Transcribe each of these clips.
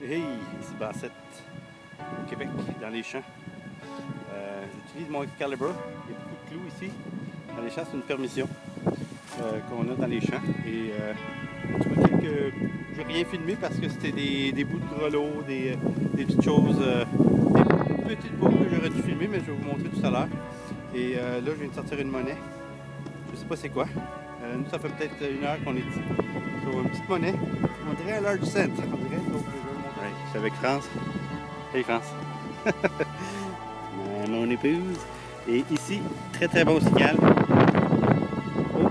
Hey, c'est Bassett, au Québec, dans les champs. J'utilise mon Excalibur. Il y a beaucoup de clous ici. Dans les champs, c'est une permission qu'on a dans les champs. Et j'ai rien filmé parce que c'était des bouts de grelots, des petites choses, des petites boucles que j'aurais dû filmer, mais je vais vous montrer tout à l'heure. Et là, je viens de sortir une monnaie. Je sais pas c'est quoi. Nous, ça fait peut-être une heure qu'on est ici. Sur une petite monnaie. On dirait un large cent. On dirait, donc je vais vous montrer. Ouais, je suis avec France. Hey France. Mon épouse. Et ici, très très bon signal. Oh,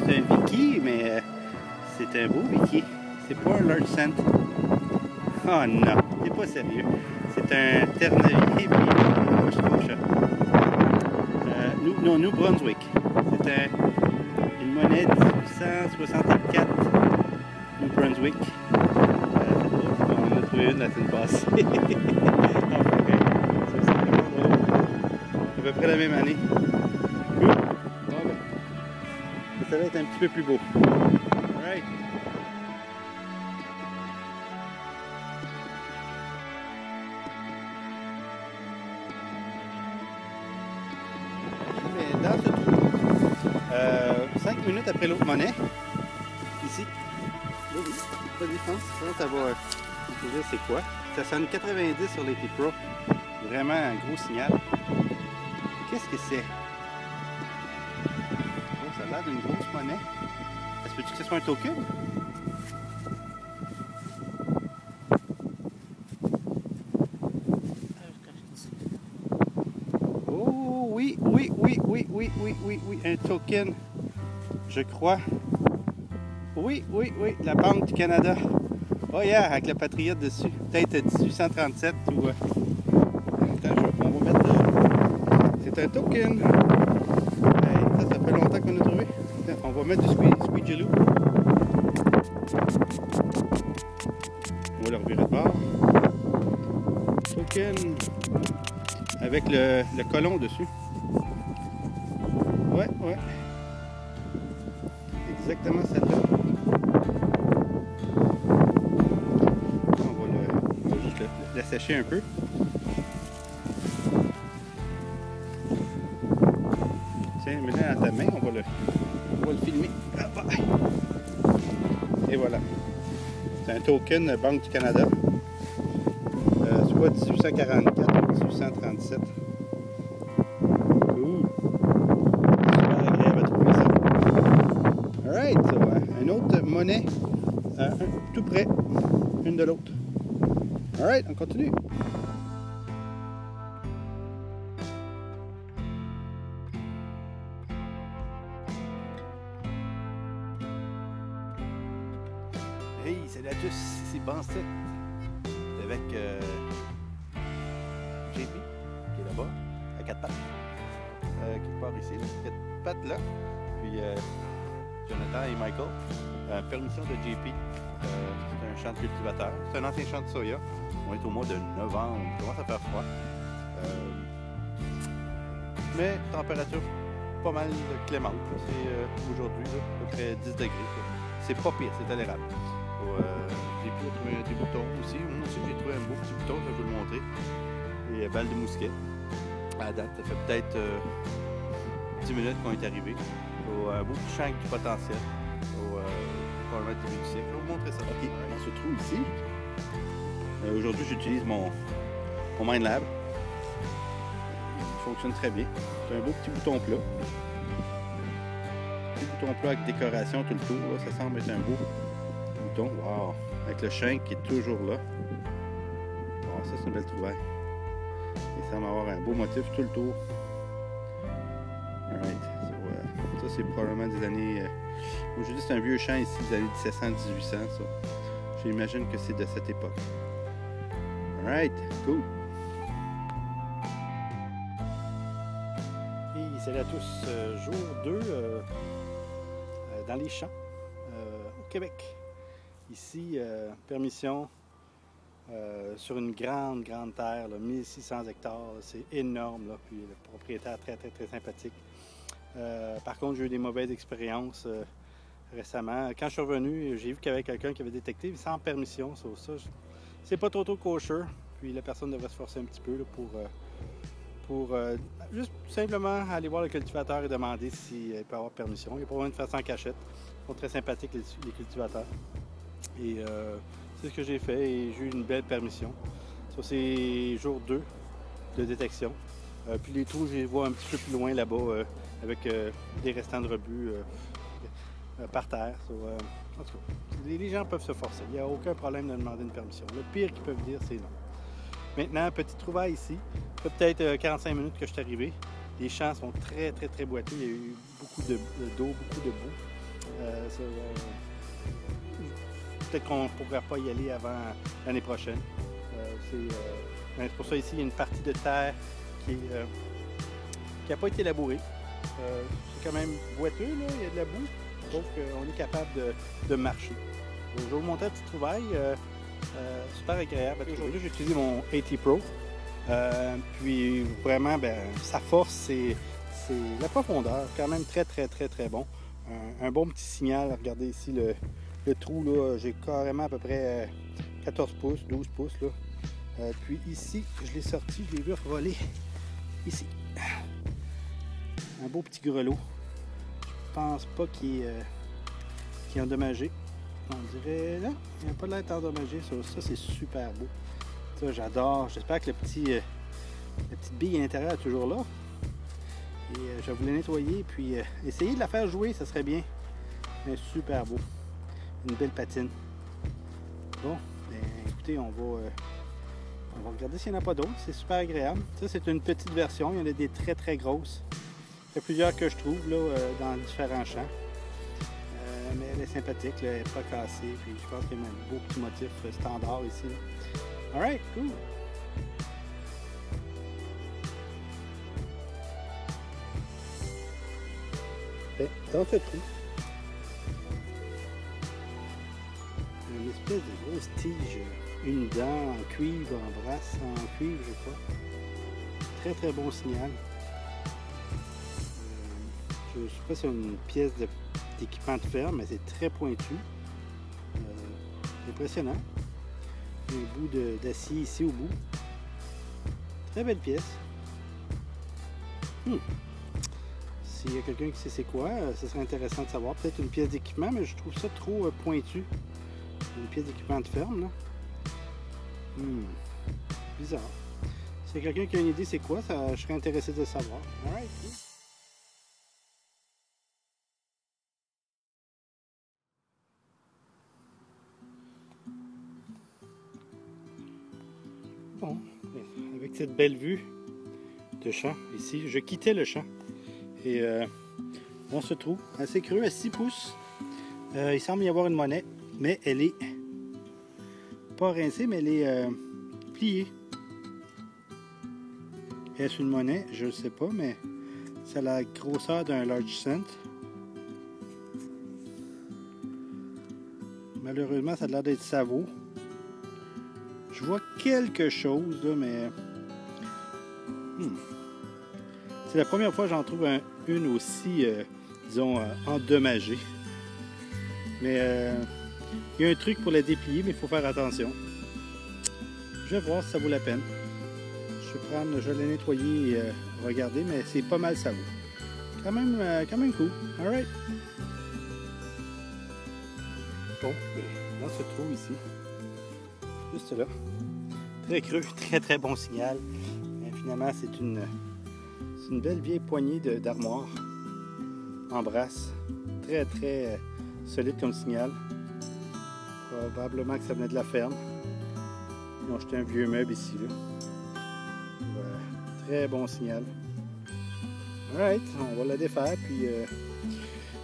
c'est un Vicky, mais c'est un beau Vicky. C'est pas un large cent. Oh non, c'est pas sérieux. C'est un Ternavier. New Brunswick. C'est une monnaie 1864 New Brunswick. On en a trouvé une la semaine passée. C'est vraiment drôle. À peu près la même année. Cool. Bon, ben, ça va être un petit peu plus beau. Alright. Mais dans ce trou, 5 minutes après l'autre monnaie, ici, oui, pas de défense, ça va vous dire c'est quoi. Ça sonne 90 sur les T-Pro. Vraiment un gros signal. Qu'est-ce que c'est? Oh, ça a l'air d'une grosse monnaie. Est-ce que ce soit un token? Oh oui, un token. Je crois. Oui, la Banque du Canada. Oh yeah, avec la Patriote dessus. Peut-être 1837 ou... Attends, on va mettre là. C'est un token. Hey, ça fait longtemps qu'on a trouvé. Attends, on va mettre du squeegee-loo. On va le revirer de bord. Token. Avec le colon dessus. Ouais. Exactement celle-là. On va juste la sécher un peu. Tiens, mets-le dans ta main, on va le filmer. Et voilà. C'est un token Banque du Canada. Soit 1844 ou 1837. Cool. Super agréable à trouver ça. Alright, so, une autre monnaie tout près, une de l'autre. Alright, on continue. Hey, salut à tous, c'est Bassett avec JP qui est là-bas, à 4 pattes, quelque part ici, 4 pattes là, puis Jonathan et Michael. Permission de JP, c'est un champ de cultivateur, c'est un ancien champ de soya. On est au mois de novembre, il commence à faire froid. Mais température pas mal clémente, c'est aujourd'hui à peu près 10 degrés. C'est pas pire, c'est tolérable. J'ai pu trouver des boutons aussi. Moi aussi, j'ai trouvé un beau petit bouton, je vais vous le montrer. Et balle de mousquet. À la date, ça fait peut-être 10 minutes qu'on est arrivé. Un beau petit champ du potentiel. Probablement début du cycle. Je vais vous montrer ça. Ok, dans ce trou ici. Aujourd'hui, j'utilise mon MineLab. Il fonctionne très bien. C'est un beau petit bouton plat. Petit bouton plat avec décoration tout le tour. Là. Ça semble être un beau bouton. Wow! Avec le shank qui est toujours là. Wow, ça c'est une belle trouvaille. Il semble avoir un beau motif tout le tour. Alright. So, ça c'est probablement des années... je dis c'est un vieux champ ici des années 1700-1800. J'imagine que c'est de cette époque. Alright, cool. Hey, salut à tous. Jour 2 dans les champs au Québec. Ici, permission sur une grande terre, là, 1600 hectares, c'est énorme, là, puis le propriétaire très sympathique. Par contre, j'ai eu des mauvaises expériences récemment. Quand je suis revenu, j'ai vu qu'il y avait quelqu'un qui avait détecté sans permission. Ça, c'est pas trop kosher. Puis la personne devrait se forcer un petit peu là, pour juste simplement aller voir le cultivateur et demander s'il peut avoir permission. Il n'y a pas besoin de faire ça en cachette. Ils sont très sympathiques, les cultivateurs. Et c'est ce que j'ai fait et j'ai eu une belle permission. Ça, c'est jour 2 de détection. Puis les trous, je les vois un petit peu plus loin là-bas avec des restants de rebut par terre. En tout cas, les gens peuvent se forcer. Il n'y a aucun problème de demander une permission. Le pire qu'ils peuvent dire, c'est non. Maintenant, petite trouvaille ici. Ça fait peut-être 45 minutes que je suis arrivé. Les champs sont très boiteux. Il y a eu beaucoup d'eau, beaucoup de boue. Peut-être qu'on ne pourra pas y aller avant l'année prochaine. C'est pour ça ici, il y a une partie de terre qui n'a pas été labourée. C'est quand même boiteux, là. Il y a de la boue. Donc, on est capable de marcher. Je vais vous montrer la petite trouvaille. Super agréable. Aujourd'hui, j'ai utilisé mon AT Pro. Puis vraiment, sa force, c'est la profondeur. Quand même très bon. Un bon petit signal. Regardez ici le trou. J'ai carrément à peu près 14 pouces, 12 pouces. Là. Puis ici, je l'ai sorti, je l'ai vu voler ici. Un beau petit grelot. Je pense pas qu'il est endommagé. On dirait, là, il n'a pas l'air d'être endommagé. Ça c'est super beau. Ça, j'adore. J'espère que la petite bille à l'intérieur est toujours là. Et je vais vous la nettoyer, puis essayer de la faire jouer, ça serait bien. Mais super beau. Une belle patine. Bon, écoutez, on va regarder s'il n'y en a pas d'autres. C'est super agréable. Ça, c'est une petite version. Il y en a des très grosses. Il y a plusieurs que je trouve là, dans différents champs. Mais elle est sympathique, là, elle n'est pas cassée. Puis je pense qu'il y a un beau petit motif standard ici. Là. Alright, cool. Dans ce trou, une espèce de grosse tige, une dent en cuivre, en brasse, en cuivre, je crois. Très bon signal. Je ne sais pas si c'est une pièce d'équipement de ferme, mais c'est très pointu. Impressionnant. Un bout d'acier ici au bout. Très belle pièce. S'il y a quelqu'un qui sait c'est quoi, ce serait intéressant de savoir. Peut-être une pièce d'équipement, mais je trouve ça trop pointu. Une pièce d'équipement de ferme, là. Bizarre. S'il y a quelqu'un qui a une idée c'est quoi, je serais intéressé de savoir. Alright. Bon, avec cette belle vue de champ ici, je quittais le champ et on se trouve assez creux à 6 pouces. Il semble y avoir une monnaie, mais elle est pas rincée, mais elle est pliée. Est-ce une monnaie? Je ne sais pas, mais ça a la grosseur d'un large cent. Malheureusement, ça a l'air d'être Savo. Je vois quelque chose, là, mais... C'est la première fois que j'en trouve une aussi, disons, endommagée. Mais il y a un truc pour la déplier, mais il faut faire attention. Je vais voir si ça vaut la peine. Je vais la nettoyer et regarder, mais c'est pas mal Savo. Quand même cool. Alright. Bon, dans ce trou ici, juste là, très creux, très bon signal. Et finalement, c'est une belle vieille poignée d'armoire en brasse. Très solide comme signal. Probablement que ça venait de la ferme. Ils ont jeté un vieux meuble ici. Là. Voilà. Très bon signal. Alright, on va la défaire. Puis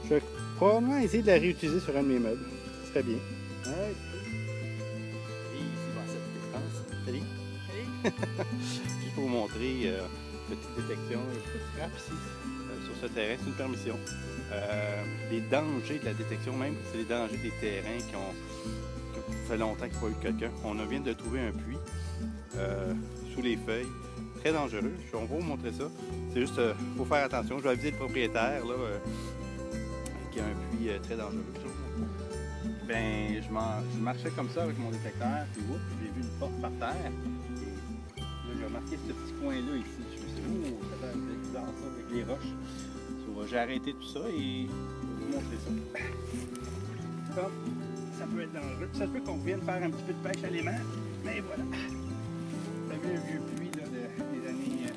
je vais probablement essayer de la réutiliser sur un de mes meubles. Ce serait bien. Alright. Salut. Juste pour vous montrer, petite détection, petite frappe ici, sur ce terrain, c'est une permission. Les dangers de la détection, même, c'est les dangers des terrains qui fait longtemps qu'il n'y a pas eu quelqu'un. On vient de trouver un puits sous les feuilles, très dangereux. On va vous montrer ça. C'est juste, il faut faire attention. Je vais aviser le propriétaire là, qu'il y a un puits vie très dangereuse. Ben, je marchais comme ça avec mon détecteur, puis whoop, j'ai vu une porte par terre. Et là, j'ai remarqué ce petit coin-là ici. Je me suis dit, oh, ça fait un peu bizarre ça avec les roches. So, j'ai arrêté tout ça et je vais vous montrer ça. Comme ça peut être dangereux. Ça se peut qu'on vienne faire un petit peu de pêche à l'aimant, mais voilà. Vous avez un vieux puits là, des années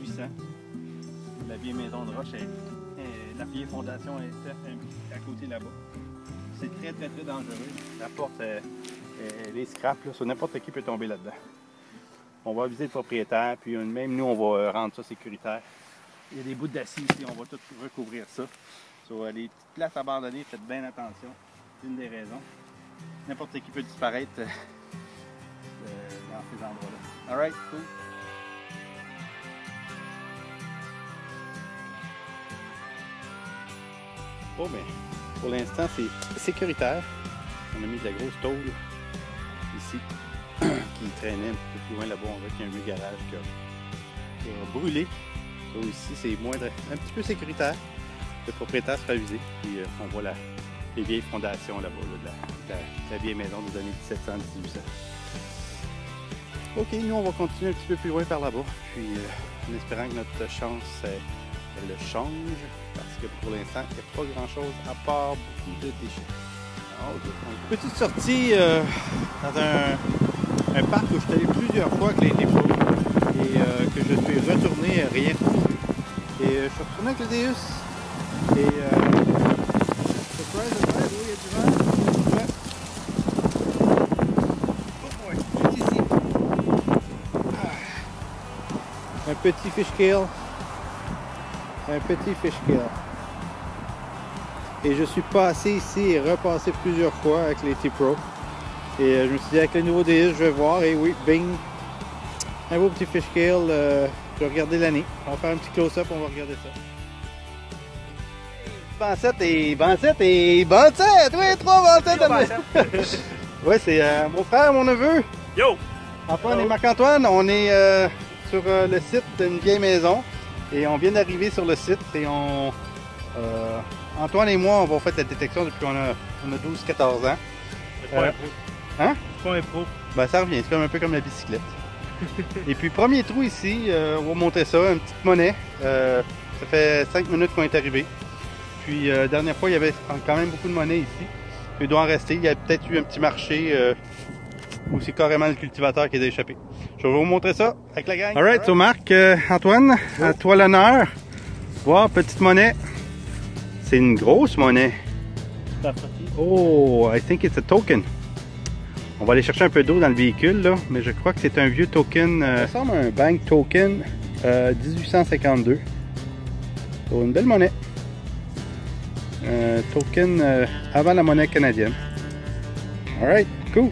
1800. La vieille maison de roche, la vieille fondation est à côté là-bas. C'est très dangereux. La porte, elle est scrap, là, so n'importe qui peut tomber là-dedans. On va aviser le propriétaire, puis même nous, on va rendre ça sécuritaire. Il y a des bouts d'acier ici, on va tout recouvrir ça. So, les petites places abandonnées, faites bien attention. C'est une des raisons. N'importe qui peut disparaître dans ces endroits-là. Alright, cool. Oh, ben, pour l'instant, c'est sécuritaire. On a mis de la grosse tôle ici qui traînait un peu plus loin là-bas. On voit qu'il y a un vieux garage qui a brûlé. Ça ici, c'est un petit peu sécuritaire. Le propriétaire sera avisé. Puis on voit les vieilles fondations là-bas, de la vieille maison des années 1700-1800. Ok, nous on va continuer un petit peu plus loin par là-bas. Puis en espérant que notre chance elle le change. Parce que pour l'instant, il n'y a pas grand-chose à part beaucoup de déchets. Une petite sortie dans un parc où je suis allé plusieurs fois avec les T-Pro et que je suis retourné rien trouvé. Et je suis retourné avec le Deus. Et surprise, oui, il y a du vent. Ouais. Oh boy, c'est ici. Un petit fish scale. Un petit fish scale. Et je suis passé ici et repassé plusieurs fois avec les T-Pro. Et je me suis dit avec le nouveau DS, je vais voir. Et oui, bing! Un beau petit fish scale. Je vais regarder l'année. On va faire un petit close-up, on va regarder ça. Bancette et bancette et bancette! Oui, 3 bancettes! Oui, c'est mon frère, mon neveu. Yo! Antoine et Marc-Antoine, on est sur le site d'une vieille maison. Et on vient d'arriver sur le site et Antoine et moi, on va faire la détection depuis on a 12-14 ans. C'est pas un pro. Hein? C'est pas un pro. Ben ça revient, c'est un peu comme la bicyclette. Et puis premier trou ici, on va montrer ça, une petite monnaie. Ça fait 5 minutes qu'on est arrivé. Puis dernière fois, il y avait quand même beaucoup de monnaie ici. Il doit en rester, il y a peut-être eu un petit marché où c'est carrément le cultivateur qui a échappé. Je vais vous montrer ça avec la gang. Alright, so Marc, Antoine, à toi l'honneur. Voir, petite monnaie. C'est une grosse monnaie. Oh, I think it's a token. On va aller chercher un peu d'eau dans le véhicule, là, mais je crois que c'est un vieux token. Ça ressemble à un bank token 1852. So, une belle monnaie. Token avant la monnaie canadienne. Alright, cool.